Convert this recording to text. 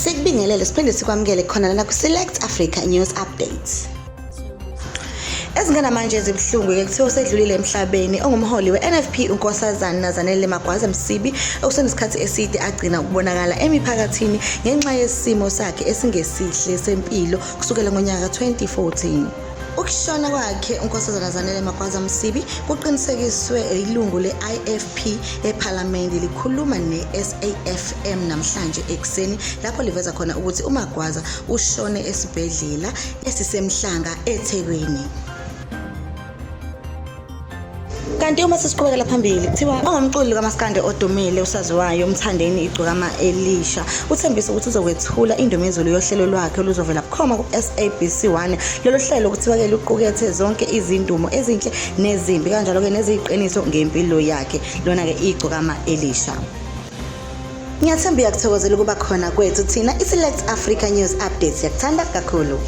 Sikubingelele siphinde sikwamukele khona lana ku-Select Africa News Updates. Ezingena manje ezibhlungu-ke kuthiwa usedlulile emhlabeni ongumholi we-NFP unkosazana Zanele KaMagwazi okusenesikhathi eside agcina ukubonakala emiphakathini ngenxa yesimo sakhe esingesihle sempilo kusukela ngonyaka 2014. Ukushona kwakhe unkosazana Zanele KaMagwazi kuqinisekiswe ilungu le-IFP ePhalamende likhuluma ne-SAFM namhlanje ekuseni lapho liveza khona ukuthi uMagwaza ushone esibhedlela esisemhlanga eThekwini. Kanti uma sesiqhubekela phambili kuthiwa ongumculi kaMaskandi odumile usaziwayo Mthandeni Gcokama Elisha uthembise ukuthi uzokwethula indumezulu yohlelo lwakhe oluzovela bukhoma ku-SABC1. Lolo hlelo kuthiwa-ke luqukethe zonke izindumo ezinhle nezimbi kanjalo-ke neziyiqiniso ngempilo yakhe lona-ke iGcokama Elisha. Ngiyathemba uyakuthokozela ukuba khona kwethu thina i-Select Africa News Updates. Siyakuthanda kakhulu.